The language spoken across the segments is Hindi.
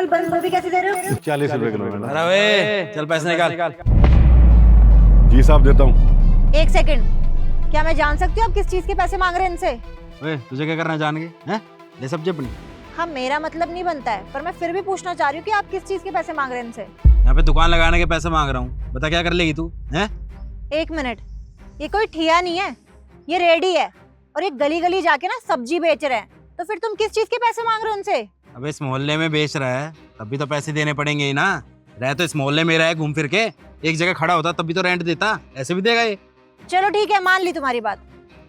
बंद गोभी कैसे दे रहे हो? 40 रुपए किलो मैडम। अरे वे, चल पैसे निकाल। जी साहब देता हूँ। एक सेकंड, क्या मैं जान सकती हूँ आप किस चीज के पैसे मांग रहे हैं इनसे? वे, तुझे क्या करना है जान के? हैं? ले सब्जी अपनी। हाँ, मेरा मतलब नहीं बनता है, पर मैं फिर भी पूछना चाह रही हूँ कि आप किस चीज के पैसे मांग रहे हैं इनसे? यहाँ पे दुकान लगाने के पैसे मांग रहा हूँ, बता क्या कर लेगी तू? हैं? एक मिनट, ये कोई ठिया नहीं है, ये रेडी है और ये गली गली जाके ना सब्जी बेच रहे हैं, तो फिर तुम किस चीज के पैसे मांग रहे हो उनसे? अब इस मोहल्ले में बेच रहा है, तब भी तो पैसे देने पड़ेंगे ही ना। रह तो इस मोहल्ले में रहा है, घूम फिर के एक जगह खड़ा होता तब भी तो रेंट देता, ऐसे भी देगा ये? चलो ठीक है, मान ली तुम्हारी बात,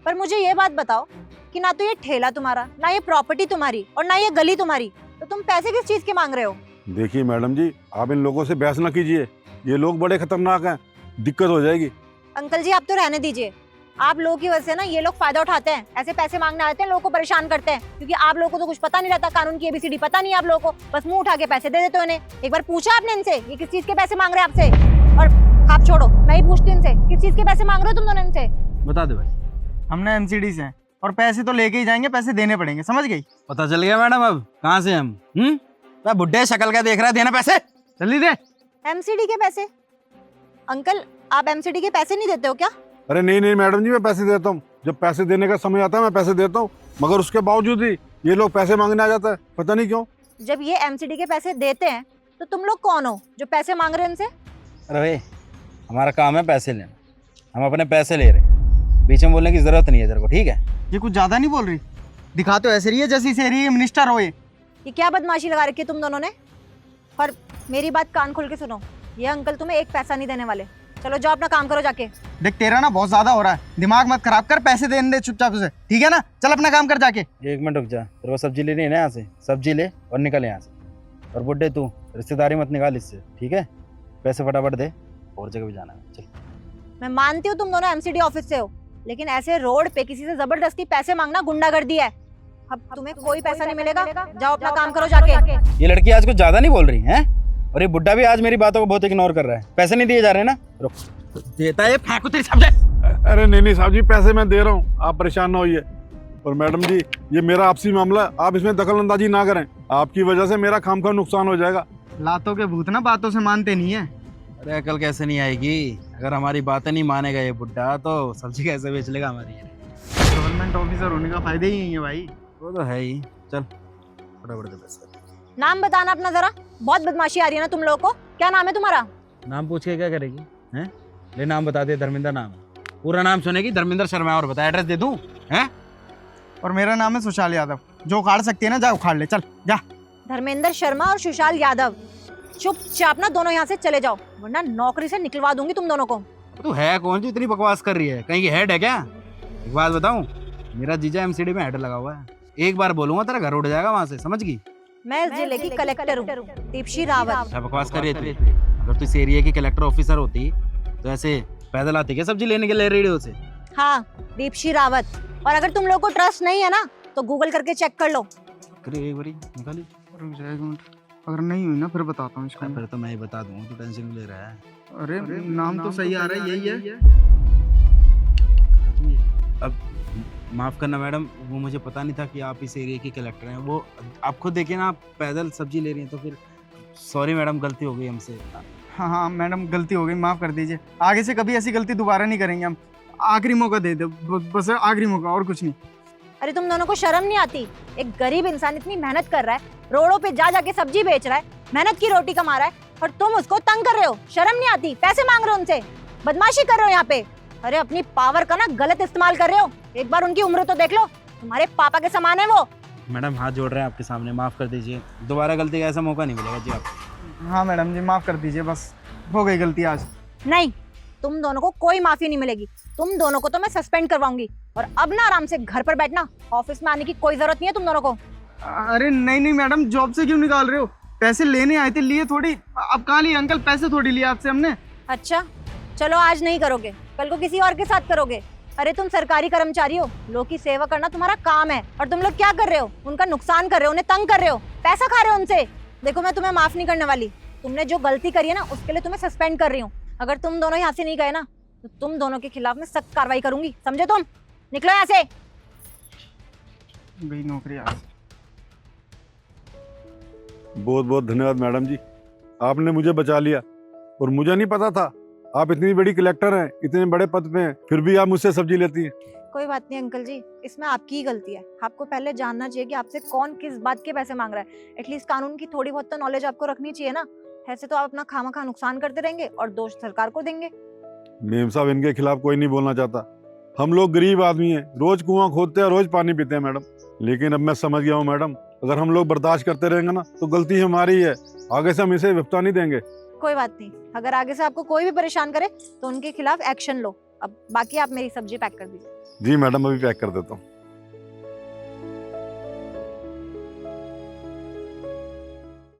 पर मुझे ये बात बताओ कि ना तो ये ठेला तुम्हारा, ना ये प्रॉपर्टी तुम्हारी और ना ये गली तुम्हारी, तो तुम पैसे किस चीज के मांग रहे हो? देखिए मैडम जी, आप इन लोगों से बहस ना कीजिए, ये लोग बड़े खतरनाक हैं, दिक्कत हो जाएगी। अंकल जी, आप तो रहने दीजिए। आप लोगों की वजह से ना ये लोग फायदा उठाते हैं, ऐसे पैसे मांगने आते हैं, लोगों को परेशान करते हैं, क्योंकि आप लोगों को तो कुछ पता नहीं रहता, कानून की एबीसीडी पता नहीं है आप लोगों को, बस मुंह उठा के पैसे दे देते हो इन्हें। एक बार पूछा आपने इनसे ये किस चीज के पैसे मांग रहे हैं आपसे? और आप छोड़ो, मैं ही पूछती हूँ इनसे, किस चीज के पैसे मांग रहे हो तुम दोनों इनसे? बता दे भाई। हमने एमसीडी से हैं और पैसे तो लेके ही जाएंगे, पैसे देने पड़ेंगे, समझ गई? पता चल गया मैडम अब कहाँ से हम? तो बुड्ढे शक्ल का देख रहा है, देना पैसे, जल्दी दे। एमसीडी के पैसे? अंकल, आप एमसीडी के पैसे नहीं देते हो क्या? अरे नहीं नहीं मैडम जी, मैं पैसे देता हूँ, जब पैसे देने का समय आता है मैं पैसे देता हूँ, मगर उसके बावजूद ही ये लोग पैसे मांगने आ जाता है, पता नहीं क्यों। जब ये एमसीडी के पैसे देते हैं तो तुम लोग कौन हो जो पैसे मांग रहे हैं इनसे? अरे भाई, हमारा काम है पैसे लेना, हम अपने पैसे ले रहे हैं, बीच में बोलने की जरूरत नहीं है तेरे को, ठीक है? ये कुछ ज्यादा नहीं बोल रही? दिखा तो ऐसे रही है जैसी से रही है मिनिस्टर हो ये क्या बदमाशी लगा रखी है तुम दोनों ने? और मेरी बात कान खोल के सुनो, ये अंकल तुम्हें एक पैसा नहीं देने वाले। चलो जाओ, अपना काम करो जाके। देख तेरा ना बहुत ज्यादा हो रहा है, दिमाग मत खराब कर, पैसे देने दे चुपचाप से, ठीक है ना? चल अपना काम कर जाके। 1 मिनट रुक जा, तेरे को सब्जी लेनी है ना, यहाँ से सब्जी ले और निकल यहाँ से। और बुड्ढे तू रिश्तेदारी मत निकाल इससे, ठीक है? पैसे फटाफट दे, और जगह भी जाना है, चल। मैं मानती हूँ तुम दोनों एमसीडी ऑफिस से हो, लेकिन ऐसे रोड पे किसी से जबरदस्ती पैसे मांगना गुंडागर्दी है। अब तुम्हें कोई पैसा नहीं मिलेगा, जाओ अपना काम करो जाके। ये लड़की आज कुछ ज्यादा नहीं बोल रही है, और ये बुड्ढा भी आज मेरी बातों को बहुत इग्नोर कर रहा है। पैसे नहीं दिए जा रहे ना? रुक, देता है, फेंको तेरी सब्जी। अरे नहीं नहीं साहब जी, पैसे मैं दे रहा हूँ, आप परेशान ना होइए। और मैडम जी, ये मेरा आपसी मामला है, आप इसमें दखल अंदाजी ना करें, आपकी वजह से मेरा खाम का नुकसान हो जाएगा। लातों के भूत ना बातों से मानते नहीं है। अरे अकल कैसे नहीं आएगी? अगर हमारी बातें नहीं मानेगा ये बुड्ढा तो सब्जी कैसे बेच लेगा हमारी? गवर्नमेंट ऑफिसर होने का फायदा ही नहीं है भाई। वो तो है ही। चल फटाफट दे पैसे। नाम बताना अपना जरा, बहुत बदमाशी आ रही है ना तुम लोगों को। क्या नाम है तुम्हारा? नाम पूछ के क्या करेगी? हैं? ले नाम बता दे, धर्मेंद्र नाम है। पूरा नाम सुनेगी, धर्मेंद्र शर्मा। और बता, एड्रेस दे दूं? हैं? और मेरा नाम है सुशाल यादव। जो उखाड़ सकती है ना, जा उखाड़ ले, चल जा। धर्मेंद्र शर्मा और सुशाल यादव, चुपचाप ना दोनों यहाँ से चले जाओ, वरना नौकरी से निकलवा दूंगी तुम दोनों को। तू है कौन जो इतनी बकवास कर रही है? कहीं की हेड है क्या? एक बात बताऊं, मेरा जीजा एमसीडी में हेड लगा हुआ है, एक बार बोलूंगा तेरा घर उड़ जाएगा वहां से, समझ गई? मैं इस जिले की कलेक्टर हूँ, दीप्शी रावत। क्या बकवास कर रही है तू? अगर तू इस एरिया की कलेक्टर ऑफिसर होती तो ऐसे पैदल आती क्या सब्जी लेने के लिए रेडियो से? हाँ, दीप्शी रावत। और अगर तुम लोग को ट्रस्ट नहीं है ना तो गूगल करके चेक कर लो। एक बारी निकाली। रुक जा एक मिनट, अगर नहीं हुई ना फिर बताता हूँ इसका। फिर तो मैं ही बता दूंगा, तू टेंशन क्यों ले रहा है? अरे नाम तो सही आ रहा है, यही है। अब माफ करना मैडम, वो मुझे पता नहीं था कि आप इस एरिया की कलेक्टर हैं। वो आप खुद देखिए ना, आप पैदल सब्जी ले रही हैं, तो फिर सॉरी मैडम, गलती हो गई हमसे। हाँ हाँ मैडम, गलती हो गई, माफ कर दीजिए। आगे से कभी ऐसी गलती दोबारा नहीं करेंगे हम। आखिरी मौका दे दो, बस आखिरी मौका, और कुछ नहीं। अरे तुम दोनों को शर्म नहीं आती? एक गरीब इंसान इतनी मेहनत कर रहा है, रोडों पे जा जाके सब्जी बेच रहा है, मेहनत की रोटी कमा रहा है, और तुम उसको तंग कर रहे हो। शर्म नहीं आती? पैसे मांग रहे हो उनसे, बदमाशी कर रहे हो यहाँ पे। अरे अपनी पावर का ना गलत इस्तेमाल कर रहे हो। एक बार उनकी उम्र तो देख लो, तुम्हारे पापा के समान है वो। मैडम हाथ जोड़ रहे हैं आपके सामने, माफ कर दीजिए, दोबारा गलती का ऐसा मौका नहीं मिलेगा जी आप। हाँ मैडम जी, माफ कर दीजिए, बस हो गई गलती आज। नहीं, तुम दोनों को कोई माफी नहीं मिलेगी। तुम दोनों को तो मैं सस्पेंड करवाऊंगी, और अब ना आराम से घर पर बैठना, ऑफिस में आने की कोई जरूरत नहीं है तुम दोनों को। अरे नहीं नहीं मैडम, जॉब से क्यों निकाल रहे हो? पैसे लेने आए थे, लिए थोड़ी। अब कहाँ लिए अंकल? पैसे थोड़ी लिए आपसे हमने। अच्छा चलो, आज नहीं करोगे, कल को किसी और के साथ करोगे। अरे तुम सरकारी कर्मचारी हो, लोग की सेवा करना तुम्हारा काम है, और तुम लोग क्या कर रहे हो? उनका नुकसान कर रहे हो, उन्हें तंग कर रहे हो, पैसा खा रहे हो उनसे। देखो मैं तुम्हें माफ नहीं करने वाली, तुमने जो गलती करी है ना उसके लिए तुम्हें सस्पेंड कर रही हूँ। अगर तुम दोनों यहाँ से नहीं गए ना तो तुम दोनों के खिलाफ मैं सख्त कार्रवाई करूंगी, समझे तुम? निकलो यहाँ से। गई नौकरी आज। बहुत बहुत धन्यवाद मैडम जी, आपने मुझे बचा लिया। और मुझे नहीं पता था आप इतनी बड़ी कलेक्टर हैं, इतने बड़े पद पे हैं, फिर भी आप मुझसे सब्जी लेती हैं। कोई बात नहीं अंकल जी, इसमें आपकी ही गलती है। आपको पहले जानना चाहिए कि आपसे कौन किस बात के पैसे मांग रहा है। एटलीस्ट कानून की थोड़ी बहुत तो नॉलेज आपको रखनी चाहिए ना। ऐसे तो आप अपना खामखा नुकसान करते रहेंगे और दोष सरकार को देंगे। मेम साहब, इनके खिलाफ कोई नहीं बोलना चाहता। हम लोग गरीब आदमी हैं, रोज कुआं खोदते हैं, रोज पानी पीते हैं मैडम। लेकिन अब मैं समझ गया हूँ मैडम, अगर हम लोग बर्दाश्त करते रहेंगे ना तो गलती हमारी है, आगे से हम इसे विफ्ता नहीं देंगे। कोई बात नहीं, अगर आगे से आपको कोई भी परेशान करे तो उनके खिलाफ एक्शन लो। अब बाकी आप मेरी सब्जी पैक कर दीजिए। जी मैडम, अभी पैक कर देता हूँ।